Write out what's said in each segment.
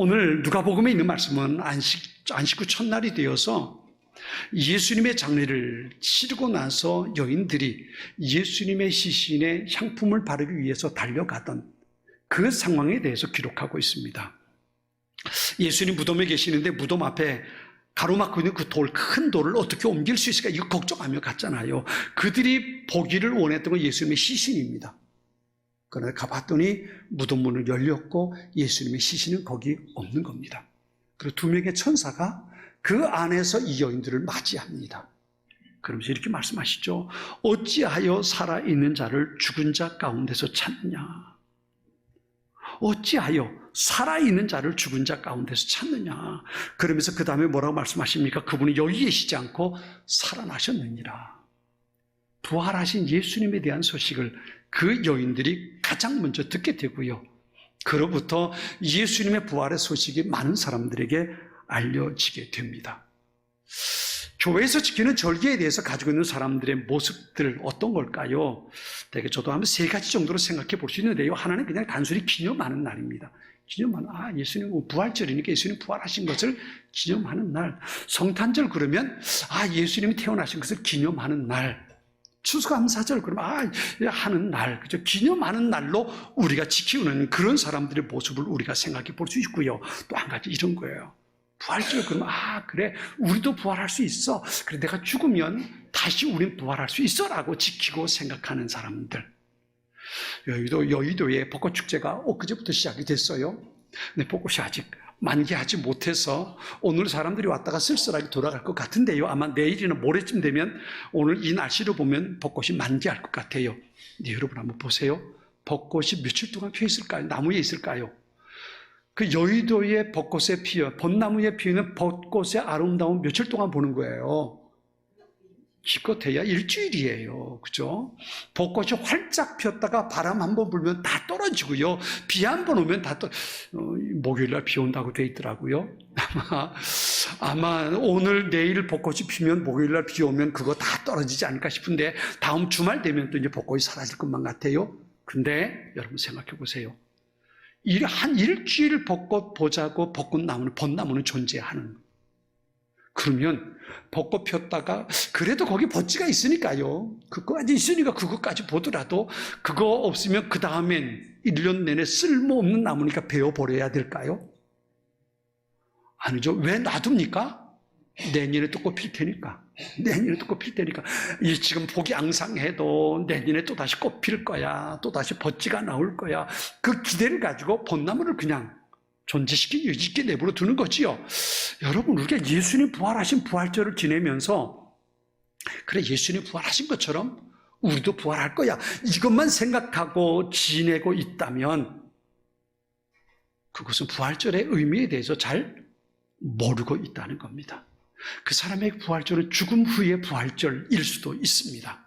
오늘 누가복음에 있는 말씀은 안식 후 첫날이 되어서 예수님의 장례를 치르고 나서 여인들이 예수님의 시신에 향품을 바르기 위해서 달려가던 그 상황에 대해서 기록하고 있습니다. 예수님 무덤에 계시는데 무덤 앞에 가로막고 있는 그 큰 돌을 어떻게 옮길 수 있을까 이거 걱정하며 갔잖아요. 그들이 보기를 원했던 건 예수님의 시신입니다. 그러나 가봤더니 무덤 문을 열렸고 예수님의 시신은 거기 없는 겁니다. 그리고 2명의 천사가 그 안에서 이 여인들을 맞이합니다. 그러면서 이렇게 말씀하시죠. 어찌하여 살아있는 자를 죽은 자 가운데서 찾느냐. 어찌하여 살아있는 자를 죽은 자 가운데서 찾느냐. 그러면서 그 다음에 뭐라고 말씀하십니까? 그분이 여기 계시지 않고 살아나셨느니라. 부활하신 예수님에 대한 소식을 그 여인들이 가장 먼저 듣게 되고요. 그로부터 예수님의 부활의 소식이 많은 사람들에게 알려지게 됩니다. 교회에서 지키는 절기에 대해서 가지고 있는 사람들의 모습들 어떤 걸까요? 대개 저도 한 3가지 정도로 생각해 볼 수 있는데요. 하나는 그냥 단순히 기념하는 날입니다. 기념하는, 예수님 부활절이니까 예수님 부활하신 것을 기념하는 날. 성탄절 그러면, 예수님이 태어나신 것을 기념하는 날. 추수감사절 그러면, 하는 날. 그죠? 기념하는 날로 우리가 지키는 그런 사람들의 모습을 우리가 생각해 볼 수 있고요. 또 한 가지 이런 거예요. 부활절 그러면 그래 우리도 부활할 수 있어. 그래 내가 죽으면 다시 우린 부활할 수 있어 라고 지키고 생각하는 사람들. 여의도에 벚꽃축제가 엊그제부터 시작이 됐어요. 근데 벚꽃이 아직 만개하지 못해서 오늘 사람들이 왔다가 쓸쓸하게 돌아갈 것 같은데요. 아마 내일이나 모레쯤 되면 오늘 이 날씨로 보면 벚꽃이 만개할 것 같아요. 네, 여러분 한번 보세요. 벚꽃이 며칠 동안 피어 있을까요? 나무에 있을까요? 그 여의도의 벚꽃에 벚나무에 피우는 벚꽃의 아름다움 며칠 동안 보는 거예요. 기껏해야 일주일이에요. 그죠? 벚꽃이 활짝 피었다가 바람 한번 불면 다 떨어지고요. 비 한번 오면 목요일날 비 온다고 돼 있더라고요. 아마 오늘 내일 벚꽃이 피면 목요일날 비 오면 그거 다 떨어지지 않을까 싶은데 다음 주말 되면 또 이제 벚꽃이 사라질 것만 같아요. 근데 여러분 생각해 보세요. 한 일주일 벚꽃 보자고 벚나무는 존재하는. 그러면 벚꽃 폈다가 그래도 거기 버찌가 있으니까요. 그거까지 있으니까 그것까지 보더라도 그거 없으면 그 다음엔 1년 내내 쓸모없는 나무니까 베어버려야 될까요? 아니죠. 왜 놔둡니까? 내년에 또 꽃 필 테니까. 내년에 또 꽃 필 테니까. 지금 복이 앙상해도 내년에 또 다시 꽃 필 거야. 또 다시 버찌가 나올 거야. 그 기대를 가지고 벚나무를 그냥 존재시키게 유지있게 내버려 두는 거지요. 여러분, 우리가 예수님 부활하신 부활절을 지내면서 그래 예수님 부활하신 것처럼 우리도 부활할 거야. 이것만 생각하고 지내고 있다면 그것은 부활절의 의미에 대해서 잘 모르고 있다는 겁니다. 그 사람의 부활절은 죽음 후의 부활절일 수도 있습니다.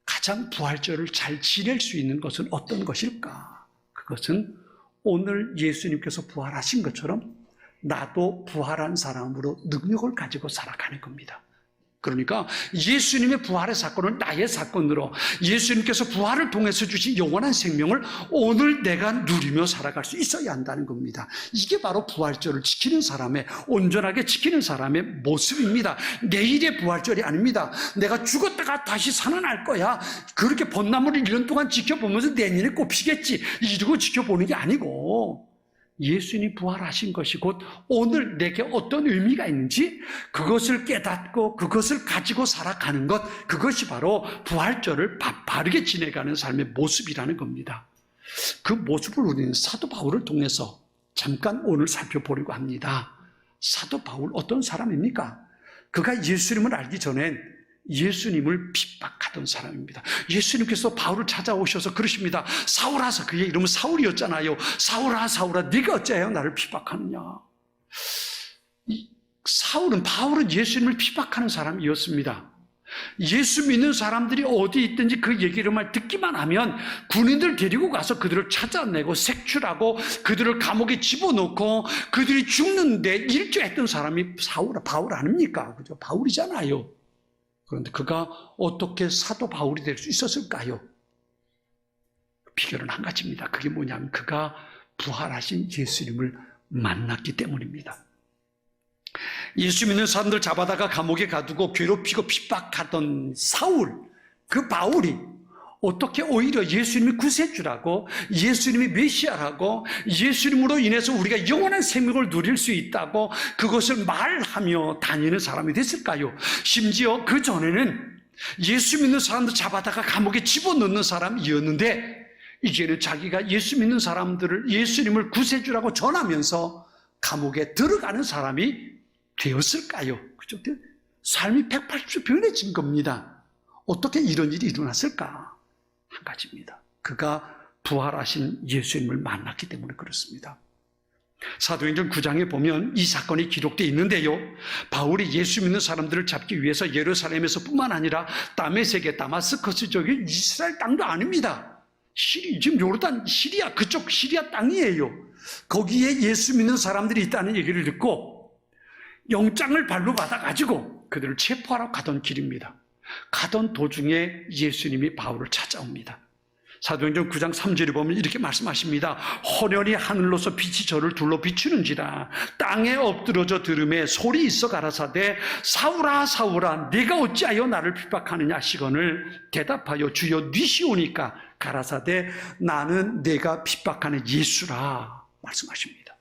가장 부활절을 잘 지낼 수 있는 것은 어떤 것일까? 그것은 오늘 예수님께서 부활하신 것처럼 나도 부활한 사람으로 능력을 가지고 살아가는 겁니다. 그러니까 예수님의 부활의 사건을 나의 사건으로 예수님께서 부활을 통해서 주신 영원한 생명을 오늘 내가 누리며 살아갈 수 있어야 한다는 겁니다. 이게 바로 부활절을 지키는 사람의, 온전하게 지키는 사람의 모습입니다. 내일의 부활절이 아닙니다. 내가 죽었다가 다시 살아날 거야. 그렇게 벚나무를 1년 동안 지켜보면서 내년에 꽃 피겠지 이러고 지켜보는 게 아니고 예수님이 부활하신 것이 곧 오늘 내게 어떤 의미가 있는지 그것을 깨닫고 그것을 가지고 살아가는 것, 그것이 바로 부활절을 바르게 지내가는 삶의 모습이라는 겁니다. 그 모습을 우리는 사도 바울을 통해서 잠깐 오늘 살펴보려고 합니다. 사도 바울 어떤 사람입니까? 그가 예수님을 알기 전엔 예수님을 핍박하던 사람입니다. 예수님께서 바울을 찾아오셔서 그러십니다. 사울아서, 그의 이름은 사울이었잖아요. 사울아 사울아 네가 어찌하여 나를 핍박하느냐. 바울은 예수님을 핍박하는 사람이었습니다. 예수 믿는 사람들이 어디 있든지 그 얘기를 듣기만 하면 군인들 데리고 가서 그들을 찾아내고 색출하고 그들을 감옥에 집어넣고 그들이 죽는데 일조했던 사람이 바울 아닙니까? 그죠? 바울이잖아요. 그런데 그가 어떻게 사도 바울이 될 수 있었을까요? 비결은 한 가지입니다. 그게 뭐냐면 그가 부활하신 예수님을 만났기 때문입니다. 예수 믿는 사람들 잡아다가 감옥에 가두고 괴롭히고 핍박하던 사울, 그 바울이 어떻게 오히려 예수님이 구세주라고, 예수님이 메시아라고, 예수님으로 인해서 우리가 영원한 생명을 누릴 수 있다고 그것을 말하며 다니는 사람이 됐을까요? 심지어 그 전에는 예수 믿는 사람들 잡아다가 감옥에 집어넣는 사람이었는데 이제는 자기가 예수 믿는 사람들을 예수님을 구세주라고 전하면서 감옥에 들어가는 사람이 되었을까요? 그죠? 삶이 180도 변해진 겁니다. 어떻게 이런 일이 일어났을까? 한 가지입니다. 그가 부활하신 예수님을 만났기 때문에 그렇습니다. 사도행전 9장에 보면 이 사건이 기록되어 있는데요. 바울이 예수 믿는 사람들을 잡기 위해서 예루살렘에서 뿐만 아니라 다메섹의 다마스커스 쪽이 이스라엘 땅도 아닙니다. 지금 요르단, 시리아, 그쪽 시리아 땅이에요. 거기에 예수 믿는 사람들이 있다는 얘기를 듣고 영장을 발부받아가지고 그들을 체포하러 가던 길입니다. 가던 도중에 예수님이 바울을 찾아옵니다. 사도행전 9장 3절에 보면 이렇게 말씀하십니다. 헌연히 하늘로서 빛이 저를 둘러 비추는지라 땅에 엎드러져 들음에 소리 있어 가라사대 사울아 사울아 네가 어찌하여 나를 핍박하느냐 하시거늘 대답하여 주여 니시오니까 가라사대 나는 내가 핍박하는 예수라 말씀하십니다.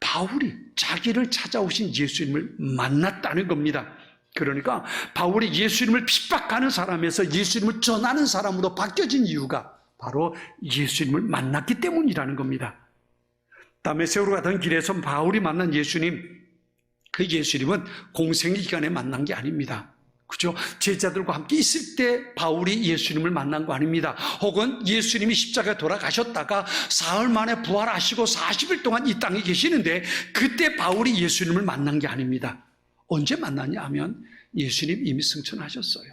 바울이 자기를 찾아오신 예수님을 만났다는 겁니다. 그러니까 바울이 예수님을 핍박하는 사람에서 예수님을 전하는 사람으로 바뀌어진 이유가 바로 예수님을 만났기 때문이라는 겁니다. 다메섹으로 가던 길에서 바울이 만난 예수님, 그 예수님은 공생의 기간에 만난 게 아닙니다. 그죠? 제자들과 함께 있을 때 바울이 예수님을 만난 거 아닙니다. 혹은 예수님이 십자가에 돌아가셨다가 사흘 만에 부활하시고 40일 동안 이 땅에 계시는데 그때 바울이 예수님을 만난 게 아닙니다. 언제 만났냐 하면 예수님 이미 승천하셨어요.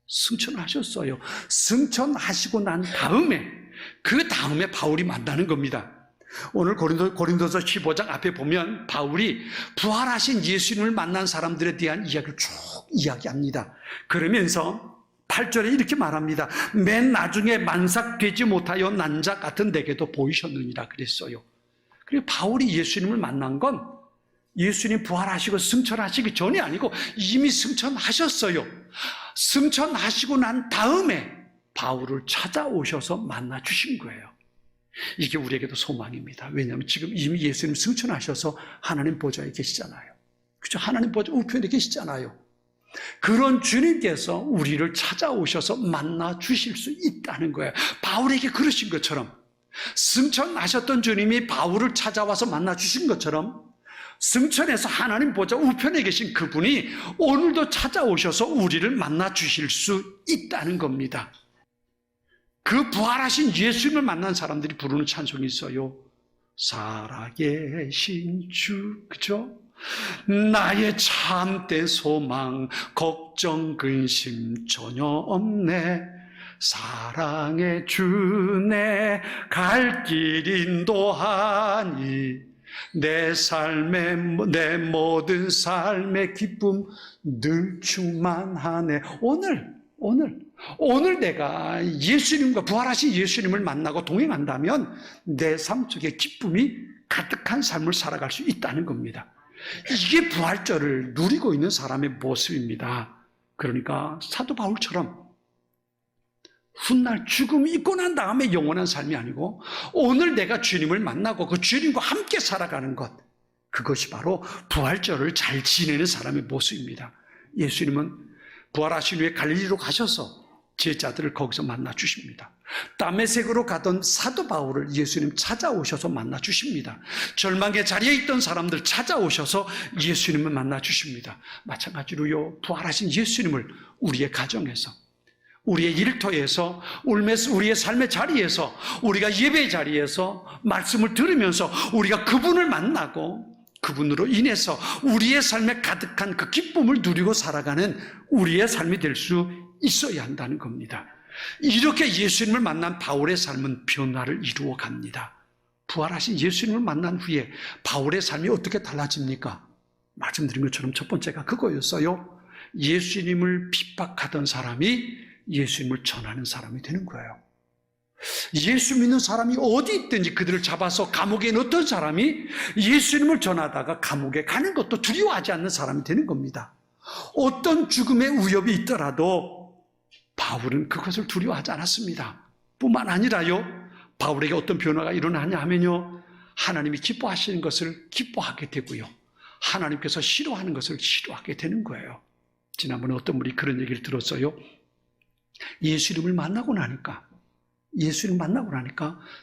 승천하셨어요. 승천하시고 난 다음에 그 다음에 바울이 만나는 겁니다. 오늘 고린도서 15장 앞에 보면 바울이 부활하신 예수님을 만난 사람들에 대한 이야기를 쭉 이야기합니다. 그러면서 8절에 이렇게 말합니다. 맨 나중에 만삭되지 못하여 난 자 같은 내게도 보이셨느니라 그랬어요. 그리고 바울이 예수님을 만난 건 예수님 부활하시고 승천하시기 전이 아니고 이미 승천하셨어요. 승천하시고 난 다음에 바울을 찾아오셔서 만나 주신 거예요. 이게 우리에게도 소망입니다. 왜냐하면 지금 이미 예수님 승천하셔서 하나님 보좌에 계시잖아요. 그죠? 하나님 보좌 우편에 계시잖아요. 그런 주님께서 우리를 찾아오셔서 만나 주실 수 있다는 거예요. 바울에게 그러신 것처럼 승천하셨던 주님이 바울을 찾아와서 만나 주신 것처럼 승천해서 하나님 보좌 우편에 계신 그분이 오늘도 찾아오셔서 우리를 만나 주실 수 있다는 겁니다. 그 부활하신 예수님을 만난 사람들이 부르는 찬송이 있어요. 살아계신 주, 그죠? 나의 참된 소망, 걱정, 근심 전혀 없네. 사랑의 주네, 갈 길 인도하니 내 내 모든 삶의 기쁨 늘 충만하네. 오늘 내가 예수님과 부활하신 예수님을 만나고 동행한다면 내 삶 속에 기쁨이 가득한 삶을 살아갈 수 있다는 겁니다. 이게 부활절을 누리고 있는 사람의 모습입니다. 그러니까 사도 바울처럼 훗날 죽음이 있고 난 다음에 영원한 삶이 아니고 오늘 내가 주님을 만나고 그 주님과 함께 살아가는 것, 그것이 바로 부활절을 잘 지내는 사람의 모습입니다. 예수님은 부활하신 후에 갈릴리로 가셔서 제자들을 거기서 만나 주십니다. 다메섹으로 가던 사도 바울을 예수님 찾아오셔서 만나 주십니다. 절망의 자리에 있던 사람들 찾아오셔서 예수님을 만나 주십니다. 마찬가지로요, 부활하신 예수님을 우리의 가정에서, 우리의 일터에서, 우리의 삶의 자리에서, 우리가 예배의 자리에서 말씀을 들으면서 우리가 그분을 만나고 그분으로 인해서 우리의 삶에 가득한 그 기쁨을 누리고 살아가는 우리의 삶이 될 수 있어야 한다는 겁니다. 이렇게 예수님을 만난 바울의 삶은 변화를 이루어 갑니다. 부활하신 예수님을 만난 후에 바울의 삶이 어떻게 달라집니까? 말씀드린 것처럼 첫 번째가 그거였어요. 예수님을 핍박하던 사람이 예수님을 전하는 사람이 되는 거예요. 예수 믿는 사람이 어디 있든지 그들을 잡아서 감옥에 넣었던 사람이 예수님을 전하다가 감옥에 가는 것도 두려워하지 않는 사람이 되는 겁니다. 어떤 죽음의 위협이 있더라도 바울은 그것을 두려워하지 않았습니다. 뿐만 아니라요, 바울에게 어떤 변화가 일어나냐 하면요, 하나님이 기뻐하시는 것을 기뻐하게 되고요, 하나님께서 싫어하는 것을 싫어하게 되는 거예요. 지난번에 어떤 분이 그런 얘기를 들었어요. 예수님을 만나고 나니까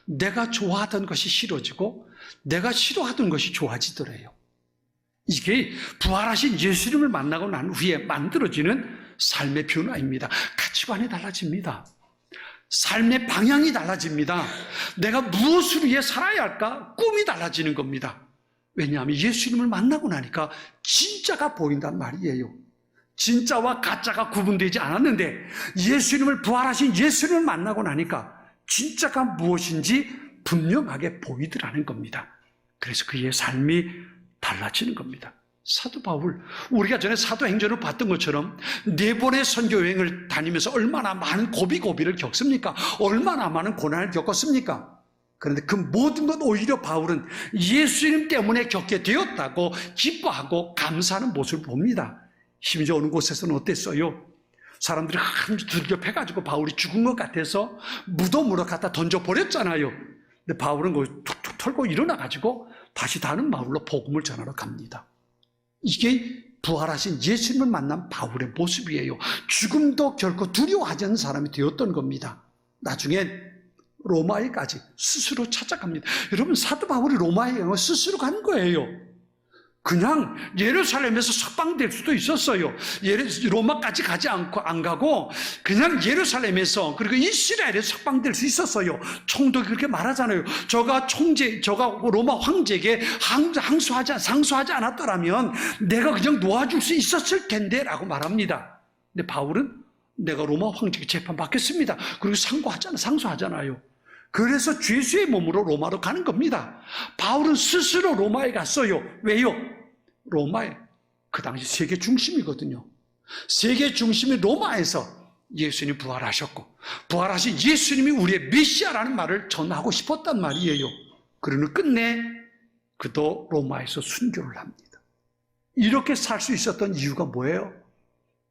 내가 좋아하던 것이 싫어지고 내가 싫어하던 것이 좋아지더래요. 이게 부활하신 예수님을 만나고 난 후에 만들어지는 삶의 변화입니다. 가치관이 달라집니다. 삶의 방향이 달라집니다. 내가 무엇을 위해 살아야 할까? 꿈이 달라지는 겁니다. 왜냐하면 예수님을 만나고 나니까 진짜가 보인단 말이에요. 진짜와 가짜가 구분되지 않았는데 예수님을, 부활하신 예수님을 만나고 나니까 진짜가 무엇인지 분명하게 보이더라는 겁니다. 그래서 그의 삶이 달라지는 겁니다. 사도 바울, 우리가 전에 사도행전을 봤던 것처럼 4번의 선교여행을 다니면서 얼마나 많은 고비를 겪습니까? 얼마나 많은 고난을 겪었습니까? 그런데 그 모든 것 오히려 바울은 예수님 때문에 겪게 되었다고 기뻐하고 감사하는 모습을 봅니다. 심지어 어느 곳에서는 어땠어요? 사람들이 한주 들겹해가지고 바울이 죽은 것 같아서 무덤으로 갖다 던져버렸잖아요. 근데 바울은 그걸 툭툭 털고 일어나가지고 다시 다른 마을로 복음을 전하러 갑니다. 이게 부활하신 예수님을 만난 바울의 모습이에요. 죽음도 결코 두려워하지 않는 사람이 되었던 겁니다. 나중엔 로마에까지 스스로 찾아갑니다. 여러분, 사도 바울이 로마에 스스로 간 거예요. 그냥 예루살렘에서 석방될 수도 있었어요. 로마까지 가지 않고 안 가고 그냥 예루살렘에서, 그리고 이스라엘에 석방될 수 있었어요. 총독이 그렇게 말하잖아요. 저가 로마 황제에게 상소하지 않았더라면 내가 그냥 놓아줄 수 있었을 텐데 라고 말합니다. 근데 바울은 내가 로마 황제에게 재판받겠습니다. 그리고 상소하잖아요. 그래서 죄수의 몸으로 로마로 가는 겁니다. 바울은 스스로 로마에 갔어요. 왜요? 로마에, 그 당시 세계 중심이거든요. 세계 중심이 로마에서 예수님이 부활하셨고, 부활하신 예수님이 우리의 메시아라는 말을 전하고 싶었단 말이에요. 그러는 끝내 그도 로마에서 순교를 합니다. 이렇게 살 수 있었던 이유가 뭐예요?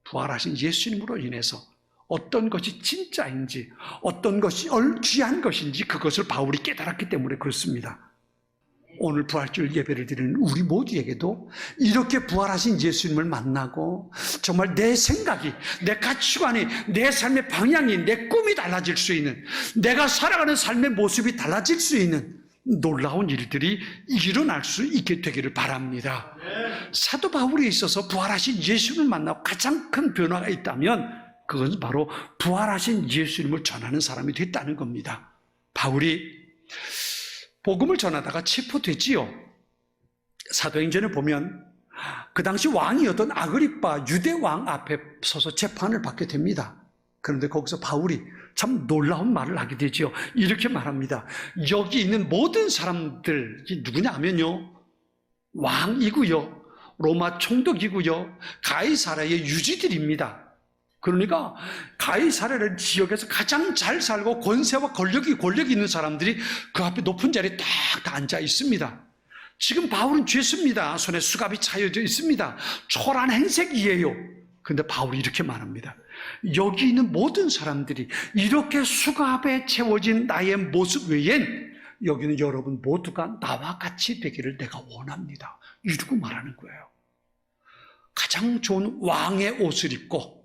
부활하신 예수님으로 인해서 어떤 것이 진짜인지, 어떤 것이 귀한 것인지 그것을 바울이 깨달았기 때문에 그렇습니다. 오늘 부활절 예배를 드리는 우리 모두에게도 이렇게 부활하신 예수님을 만나고 정말 내 생각이, 내 가치관이, 내 삶의 방향이, 내 꿈이 달라질 수 있는, 내가 살아가는 삶의 모습이 달라질 수 있는 놀라운 일들이 일어날 수 있게 되기를 바랍니다. 사도 바울에 있어서 부활하신 예수님을 만나고 가장 큰 변화가 있다면 그건 바로 부활하신 예수님을 전하는 사람이 됐다는 겁니다. 바울이 복음을 전하다가 체포되지요. 사도행전에 보면 그 당시 왕이었던 아그리빠 유대왕 앞에 서서 재판을 받게 됩니다. 그런데 거기서 바울이 참 놀라운 말을 하게 되죠. 이렇게 말합니다. 여기 있는 모든 사람들이 누구냐 하면요, 왕이고요, 로마 총독이고요, 가이사랴의 유지들입니다. 그러니까 가이사랴라는 지역에서 가장 잘 살고 권세와 권력이 있는 사람들이 그 앞에 높은 자리에 딱 다 앉아 있습니다. 지금 바울은 죄수입니다. 손에 수갑이 차여져 있습니다. 초라한 행색이에요. 그런데 바울이 이렇게 말합니다. 여기 있는 모든 사람들이 이렇게 수갑에 채워진 나의 모습 외엔 여기는 여러분 모두가 나와 같이 되기를 내가 원합니다. 이러고 말하는 거예요. 가장 좋은 왕의 옷을 입고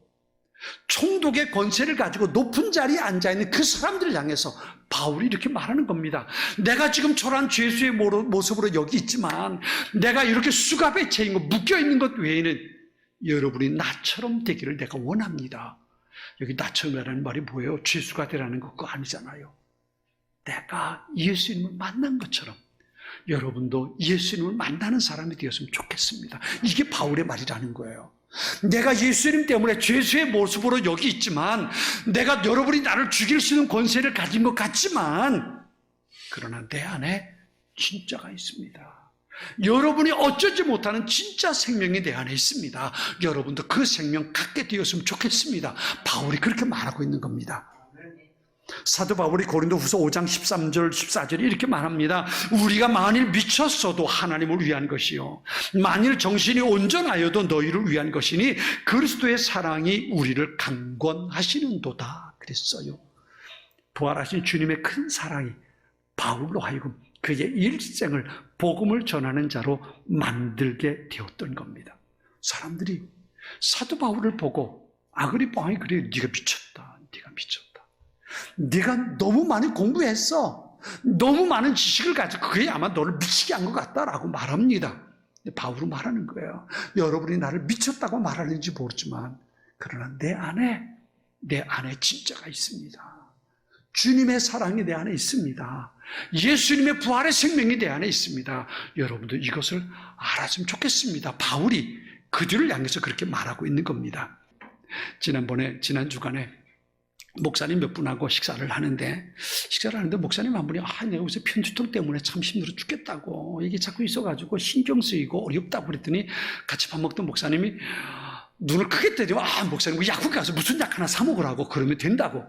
총독의 권세를 가지고 높은 자리에 앉아있는 그 사람들을 향해서 바울이 이렇게 말하는 겁니다. 내가 지금 초라한 죄수의 모습으로 여기 있지만 내가 이렇게 수갑에 채인 것, 묶여있는 것 외에는 여러분이 나처럼 되기를 내가 원합니다. 여기 나처럼이라는 말이 뭐예요? 죄수가 되라는 거 그거 아니잖아요. 내가 예수님을 만난 것처럼 여러분도 예수님을 만나는 사람이 되었으면 좋겠습니다. 이게 바울의 말이라는 거예요. 내가 예수님 때문에 죄수의 모습으로 여기 있지만, 내가 여러분이 나를 죽일 수 있는 권세를 가진 것 같지만, 그러나 내 안에 진짜가 있습니다. 여러분이 어쩌지 못하는 진짜 생명이 내 안에 있습니다. 여러분도 그 생명 갖게 되었으면 좋겠습니다. 바울이 그렇게 말하고 있는 겁니다. 사도 바울이 고린도후서 5장 13절 14절에 이렇게 말합니다. 우리가 만일 미쳤어도 하나님을 위한 것이요 만일 정신이 온전하여도 너희를 위한 것이니 그리스도의 사랑이 우리를 강권하시는도다 그랬어요. 부활하신 주님의 큰 사랑이 바울로 하여금 그의 일생을 복음을 전하는 자로 만들게 되었던 겁니다. 사람들이 사도 바울을 보고 아그리빠왕이 그래요. 네가 미쳤다. 네가 미쳤다. 네가 너무 많이 공부했어. 너무 많은 지식을 가지고 그게 아마 너를 미치게 한 것 같다라고 말합니다. 바울은 말하는 거예요. 여러분이 나를 미쳤다고 말하는지 모르지만 그러나 내 안에 진짜가 있습니다. 주님의 사랑이 내 안에 있습니다. 예수님의 부활의 생명이 내 안에 있습니다. 여러분도 이것을 알았으면 좋겠습니다. 바울이 그들을 향해서 그렇게 말하고 있는 겁니다. 지난 주간에 목사님 몇 분하고 식사를 하는데 목사님 한 분이 내가 요새 편두통 때문에 참 힘들어 죽겠다고 이게 자꾸 있어가지고 신경 쓰이고 어렵다고 그랬더니 같이 밥 먹던 목사님이 눈을 크게 뜨더니 목사님 약국 가서 무슨 약 하나 사 먹으라고 그러면 된다고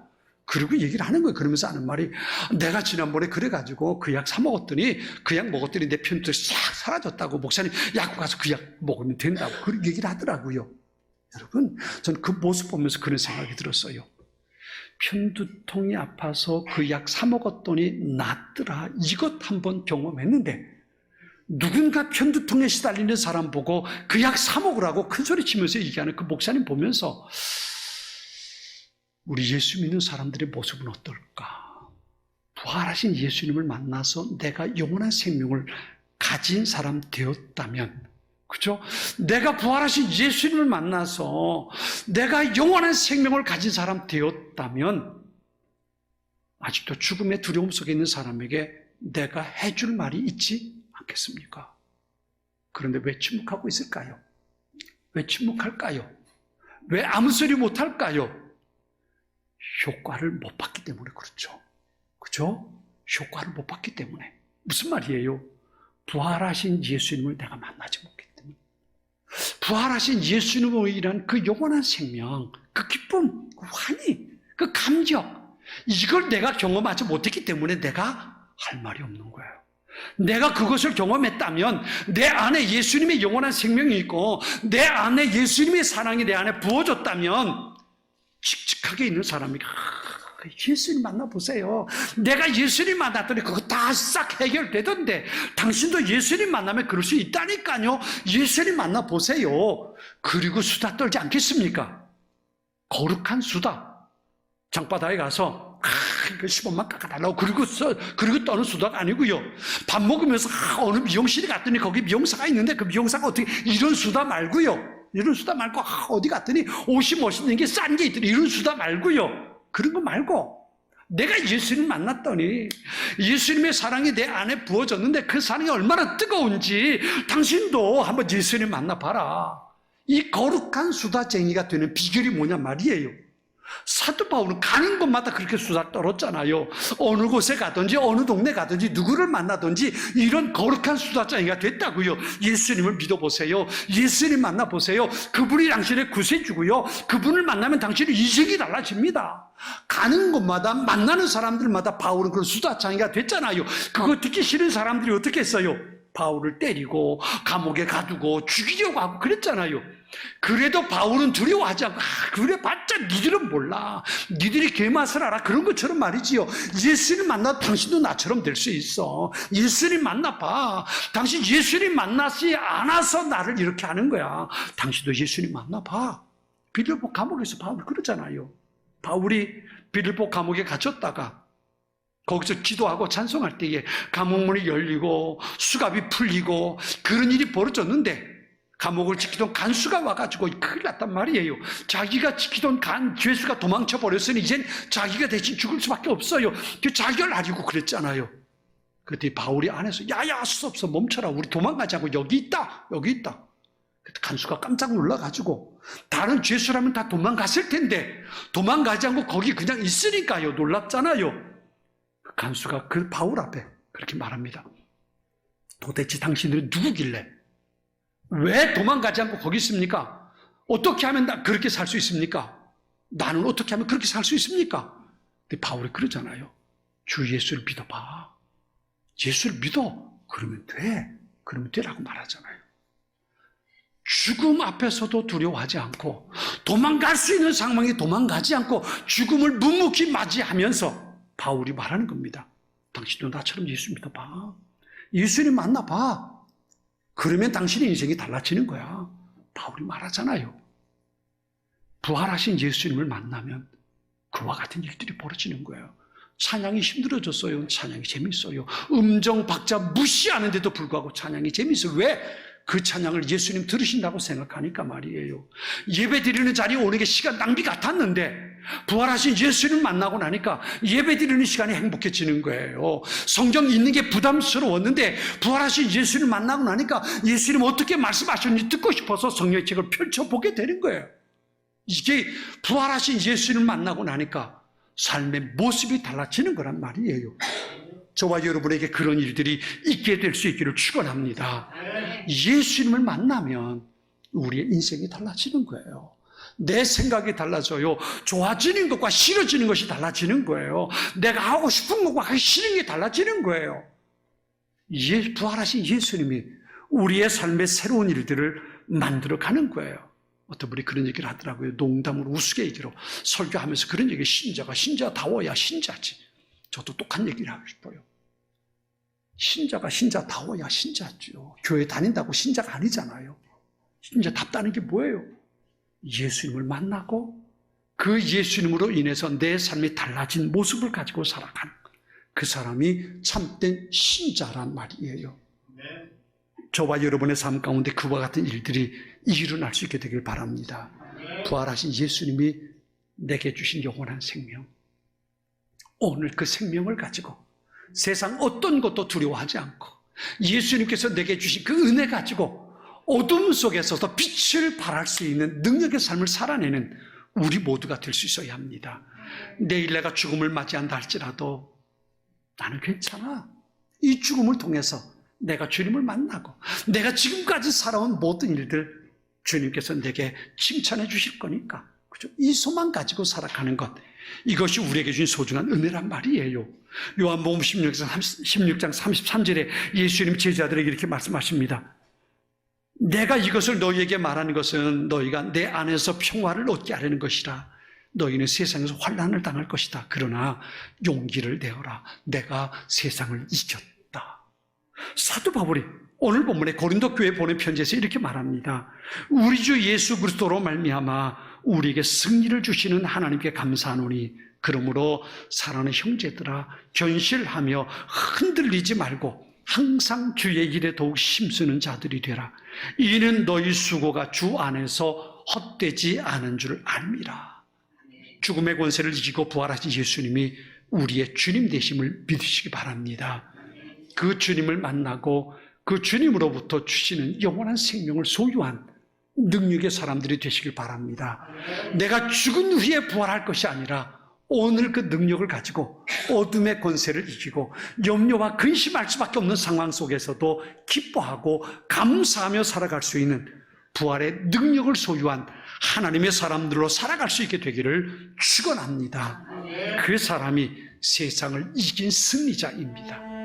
그리고 얘기를 하는 거예요. 그러면서 하는 말이 내가 지난번에 그래가지고 그 약 사 먹었더니 그 약 먹었더니 내 편두통이 싹 사라졌다고 목사님 약국 가서 그 약 먹으면 된다고 그렇게 얘기를 하더라고요. 여러분 저는 그 모습 보면서 그런 생각이 들었어요. 편두통이 아파서 그 약 사 먹었더니 낫더라. 이것 한번 경험했는데 누군가 편두통에 시달리는 사람 보고 그 약 사 먹으라고 큰 소리 치면서 얘기하는 그 목사님 보면서 우리 예수 믿는 사람들의 모습은 어떨까? 부활하신 예수님을 만나서 내가 영원한 생명을 가진 사람 되었다면 그죠? 내가 부활하신 예수님을 만나서 내가 영원한 생명을 가진 사람 되었다면 아직도 죽음의 두려움 속에 있는 사람에게 내가 해줄 말이 있지 않겠습니까? 그런데 왜 침묵하고 있을까요? 왜 침묵할까요? 왜 아무 소리 못할까요? 효과를 못 봤기 때문에 그렇죠. 그죠? 효과를 못 봤기 때문에. 무슨 말이에요? 부활하신 예수님을 내가 만나지 못했기 때문에. 부활하신 예수님으로 인한 그 영원한 생명, 그 기쁨, 그 환희, 그 감격, 이걸 내가 경험하지 못했기 때문에 내가 할 말이 없는 거예요. 내가 그것을 경험했다면 내 안에 예수님의 영원한 생명이 있고 내 안에 예수님의 사랑이 내 안에 부어졌다면 칙칙하게 있는 사람이 예수님 만나보세요. 내가 예수님 만났더니 그거 다 싹 해결되던데 당신도 예수님 만나면 그럴 수 있다니까요. 예수님 만나보세요. 그리고 수다 떨지 않겠습니까? 거룩한 수다. 장바다에 가서 이거 10원만 깎아달라고 그리고 떠는 수다가 아니고요. 밥 먹으면서 어느 미용실에 갔더니 거기 미용사가 있는데 그 미용사가 어떻게 이런 수다 말고요. 이런 수다 말고 어디 갔더니 옷이 멋있는 게 싼 게 있더니 이런 수다 말고요. 그런 거 말고 내가 예수님 만났더니 예수님의 사랑이 내 안에 부어졌는데 그 사랑이 얼마나 뜨거운지 당신도 한번 예수님 만나봐라. 이 거룩한 수다쟁이가 되는 비결이 뭐냐 말이에요. 사도 바울은 가는 곳마다 그렇게 수다 떨었잖아요. 어느 곳에 가든지 어느 동네 가든지 누구를 만나든지 이런 거룩한 수다쟁이가 됐다고요. 예수님을 믿어보세요. 예수님 만나보세요. 그분이 당신의 구세주고요. 그분을 만나면 당신의 인생이 달라집니다. 가는 곳마다 만나는 사람들마다 바울은 그런 수다쟁이가 됐잖아요. 그거 듣기 싫은 사람들이 어떻게 했어요? 바울을 때리고 감옥에 가두고 죽이려고 하고 그랬잖아요. 그래도 바울은 두려워하지 않고 그래봤자 니들은 몰라. 니들이 개맛을 알아. 그런 것처럼 말이지요. 예수님 만나 당신도 나처럼 될 수 있어. 예수님 만나봐. 당신 예수님 만나지 않아서 나를 이렇게 하는 거야. 당신도 예수님 만나봐. 빌립보 감옥에서 바울 그러잖아요. 바울이 빌립보 감옥에 갇혔다가 거기서 기도하고 찬송할 때에 감옥문이 열리고 수갑이 풀리고 그런 일이 벌어졌는데 감옥을 지키던 간수가 와가지고 큰일 났단 말이에요. 자기가 지키던 죄수가 도망쳐 버렸으니 이젠 자기가 대신 죽을 수밖에 없어요. 그 자결 하려고 그랬잖아요. 그때 바울이 안에서 야야 수없어 멈춰라. 우리 도망가자고 여기 있다. 그때 간수가 깜짝 놀라가지고 다른 죄수라면 다 도망갔을 텐데 도망가지 않고 거기 그냥 있으니까요. 놀랍잖아요. 간수가 그 바울 앞에 그렇게 말합니다. 도대체 당신들은 누구길래 왜 도망가지 않고 거기 있습니까? 어떻게 하면 그렇게 살 수 있습니까? 나는 어떻게 하면 그렇게 살 수 있습니까? 근데 바울이 그러잖아요. 주 예수를 믿어봐. 예수를 믿어. 그러면 돼. 그러면 되라고 말하잖아요. 죽음 앞에서도 두려워하지 않고 도망갈 수 있는 상황에 도망가지 않고 죽음을 묵묵히 맞이하면서 바울이 말하는 겁니다. 당신도 나처럼 예수 믿어봐. 예수님 만나봐. 그러면 당신의 인생이 달라지는 거야. 바울이 말하잖아요. 부활하신 예수님을 만나면 그와 같은 일들이 벌어지는 거예요. 찬양이 힘들어졌어요. 찬양이 재밌어요. 음정 박자 무시하는데도 불구하고 찬양이 재밌어요. 왜? 그 찬양을 예수님 들으신다고 생각하니까 말이에요. 예배 드리는 자리에 오는 게 시간 낭비 같았는데 부활하신 예수님 만나고 나니까 예배 드리는 시간이 행복해지는 거예요. 성경 읽는 게 부담스러웠는데 부활하신 예수님 만나고 나니까 예수님 어떻게 말씀하셨는지 듣고 싶어서 성경의 책을 펼쳐보게 되는 거예요. 이게 부활하신 예수님 만나고 나니까 삶의 모습이 달라지는 거란 말이에요. 저와 여러분에게 그런 일들이 있게 될 수 있기를 축원합니다. 예수님을 만나면 우리의 인생이 달라지는 거예요. 내 생각이 달라져요. 좋아지는 것과 싫어지는 것이 달라지는 거예요. 내가 하고 싶은 것과 하기 싫은 게 달라지는 거예요. 부활하신 예수님이 우리의 삶의 새로운 일들을 만들어가는 거예요. 어떤 분이 그런 얘기를 하더라고요. 농담으로 우스갯얘기로 설교하면서 그런 얘기, 신자가 신자다워야 신자지. 저도 똑같은 얘기를 하고 싶어요. 신자가 신자다워야 신자죠. 교회 다닌다고 신자가 아니잖아요. 신자답다는 게 뭐예요? 예수님을 만나고 그 예수님으로 인해서 내 삶이 달라진 모습을 가지고 살아가는 그 사람이 참된 신자란 말이에요. 저와 여러분의 삶 가운데 그와 같은 일들이 일어날 수 있게 되길 바랍니다. 부활하신 예수님이 내게 주신 영원한 생명, 오늘 그 생명을 가지고 세상 어떤 것도 두려워하지 않고 예수님께서 내게 주신 그 은혜 가지고 어둠 속에서도 빛을 발할 수 있는 능력의 삶을 살아내는 우리 모두가 될 수 있어야 합니다. 내일 내가 죽음을 맞이한다 할지라도 나는 괜찮아. 이 죽음을 통해서 내가 주님을 만나고 내가 지금까지 살아온 모든 일들 주님께서 내게 칭찬해 주실 거니까, 그죠? 이 소망 가지고 살아가는 것, 이것이 우리에게 주신 소중한 은혜란 말이에요. 요한복음 16장 33절에 예수님 제자들에게 이렇게 말씀하십니다. 내가 이것을 너희에게 말하는 것은 너희가 내 안에서 평화를 얻게 하려는 것이라. 너희는 세상에서 환난을 당할 것이다. 그러나 용기를 내어라. 내가 세상을 이겼다. 사도 바울이 오늘 본문에 고린도 교회에 보낸 편지에서 이렇게 말합니다. 우리 주 예수 그리스도로 말미암아 우리에게 승리를 주시는 하나님께 감사하노니 그러므로 사랑하는 형제들아 견실하며 흔들리지 말고 항상 주의 일에 더욱 힘쓰는 자들이 되라. 이는 너희 수고가 주 안에서 헛되지 않은 줄 압니다. 죽음의 권세를 이기고 부활하신 예수님이 우리의 주님 되심을 믿으시기 바랍니다. 그 주님을 만나고 그 주님으로부터 주시는 영원한 생명을 소유한 능력의 사람들이 되시길 바랍니다. 내가 죽은 후에 부활할 것이 아니라 오늘 그 능력을 가지고 어둠의 권세를 이기고 염려와 근심할 수밖에 없는 상황 속에서도 기뻐하고 감사하며 살아갈 수 있는 부활의 능력을 소유한 하나님의 사람들로 살아갈 수 있게 되기를 축원합니다. 그 사람이 세상을 이긴 승리자입니다.